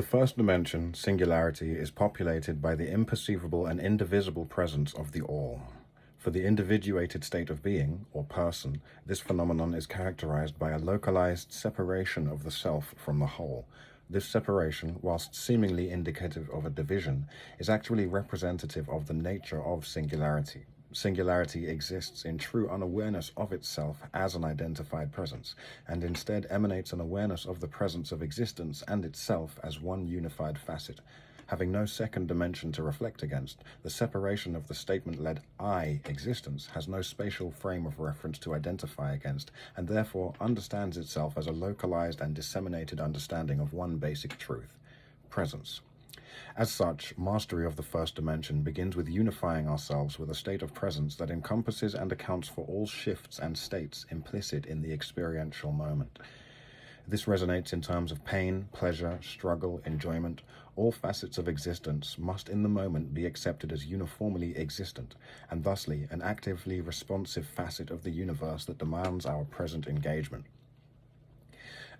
The first dimension, singularity, is populated by the imperceivable and indivisible presence of the all. For the individuated state of being, or person, this phenomenon is characterized by a localized separation of the self from the whole. This separation, whilst seemingly indicative of a division, is actually representative of the nature of singularity. Singularity exists in true unawareness of itself as an identified presence, and instead emanates an awareness of the presence of existence and itself as one unified facet. Having no second dimension to reflect against, the separation of the statement-led I existence has no spatial frame of reference to identify against, and therefore understands itself as a localized and disseminated understanding of one basic truth: presence. As such, mastery of the first dimension begins with unifying ourselves with a state of presence that encompasses and accounts for all shifts and states implicit in the experiential moment. This resonates in terms of pain, pleasure, struggle, enjoyment. All facets of existence must in the moment be accepted as uniformly existent, and thusly an actively responsive facet of the universe that demands our present engagement.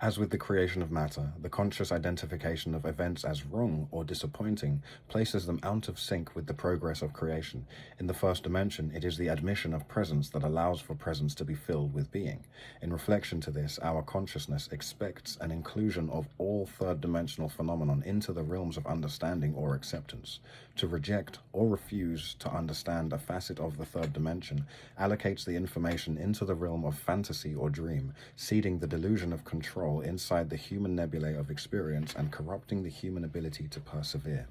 As with the creation of matter, the conscious identification of events as wrong or disappointing places them out of sync with the progress of creation. In the first dimension, it is the admission of presence that allows for presence to be filled with being. In reflection to this, our consciousness expects an inclusion of all third-dimensional phenomenon into the realms of understanding or acceptance. To reject or refuse to understand a facet of the third dimension allocates the information into the realm of fantasy or dream, seeding the delusion of control inside the human nebulae of experience and corrupting the human ability to persevere.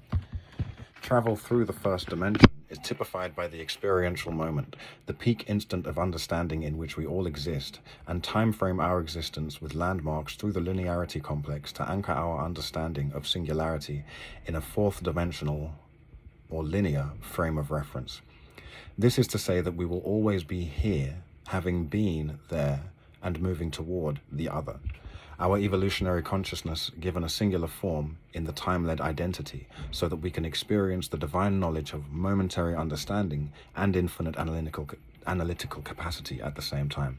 Travel through the first dimension is typified by the experiential moment, the peak instant of understanding in which we all exist, and time frame our existence with landmarks through the linearity complex to anchor our understanding of singularity in a fourth dimensional or linear frame of reference. This is to say that we will always be here, having been there, and moving toward the other. Our evolutionary consciousness given a singular form in the time-led identity, so that we can experience the divine knowledge of momentary understanding and infinite analytical capacity at the same time.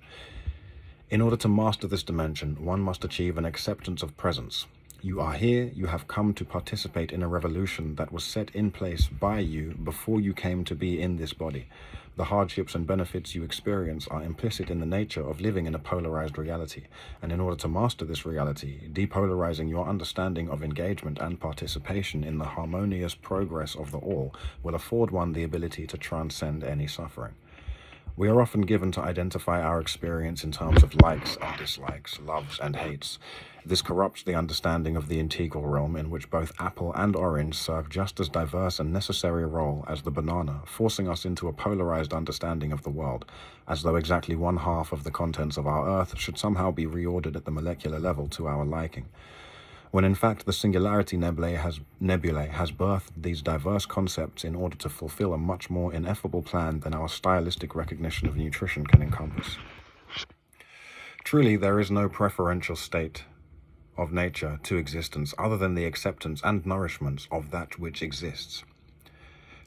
In order to master this dimension, one must achieve an acceptance of presence. You are here, you have come to participate in a revolution that was set in place by you before you came to be in this body. The hardships and benefits you experience are implicit in the nature of living in a polarized reality, and in order to master this reality, depolarizing your understanding of engagement and participation in the harmonious progress of the all will afford one the ability to transcend any suffering. We are often given to identify our experience in terms of likes and dislikes, loves and hates. This corrupts the understanding of the integral realm in which both apple and orange serve just as diverse and necessary a role as the banana, forcing us into a polarized understanding of the world, as though exactly one half of the contents of our earth should somehow be reordered at the molecular level to our liking, when in fact the singularity nebulae has birthed these diverse concepts in order to fulfill a much more ineffable plan than our stylistic recognition of nutrition can encompass. Truly, there is no preferential state of nature to existence other than the acceptance and nourishment of that which exists.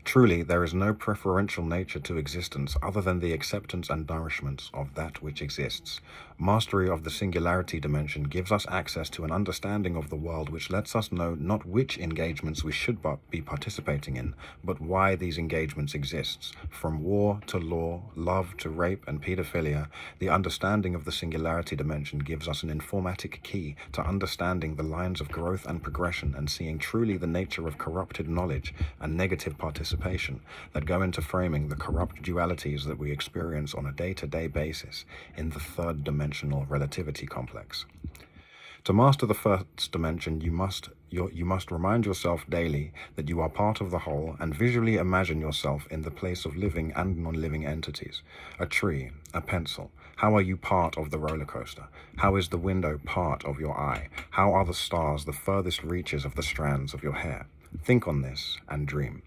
Truly, there is no preferential nature to existence other than the acceptance and nourishment of that which exists. Mastery of the singularity dimension gives us access to an understanding of the world which lets us know not which engagements we should be participating in, but why these engagements exist. From war to law, love to rape and pedophilia, the understanding of the singularity dimension gives us an informatic key to understanding the lines of growth and progression and seeing truly the nature of corrupted knowledge and negative participation that go into framing the corrupt dualities that we experience on a day-to-day basis in the third dimensional relativity complex. To master the first dimension, you must remind yourself daily that you are part of the whole and visually imagine yourself in the place of living and non-living entities. A tree, a pencil. How are you part of the roller coaster? How is the window part of your eye? How are the stars the furthest reaches of the strands of your hair? Think on this and dream.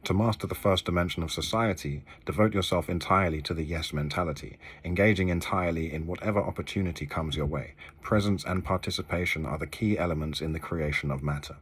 To master the first dimension of society, devote yourself entirely to the yes mentality, engaging entirely in whatever opportunity comes your way. Presence and participation are the key elements in the creation of matter.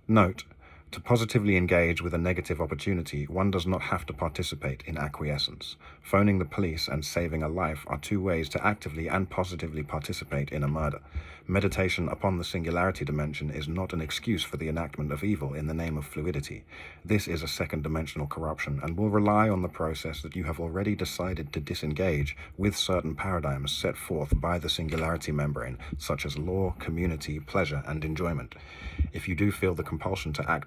Note, To positively engage with a negative opportunity, one does not have to participate in acquiescence. Phoning the police and saving a life are two ways to actively and positively participate in a murder. Meditation upon the singularity dimension is not an excuse for the enactment of evil in the name of fluidity. This is a second-dimensional corruption and will rely on the process that you have already decided to disengage with certain paradigms set forth by the singularity membrane, such as law, community, pleasure, and enjoyment. If you do feel the compulsion to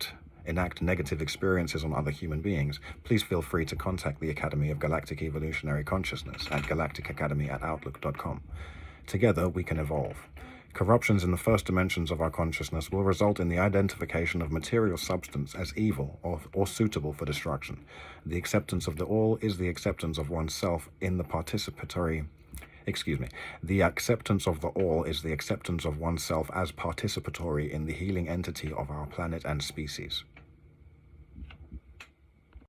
enact negative experiences on other human beings, please feel free to contact the Academy of Galactic Evolutionary Consciousness at galacticacademy@outlook.com. Together, we can evolve. Corruptions in the first dimensions of our consciousness will result in the identification of material substance as evil or suitable for destruction. The acceptance of the all is the acceptance of oneself in the The acceptance of the all is the acceptance of oneself as participatory in the healing entity of our planet and species.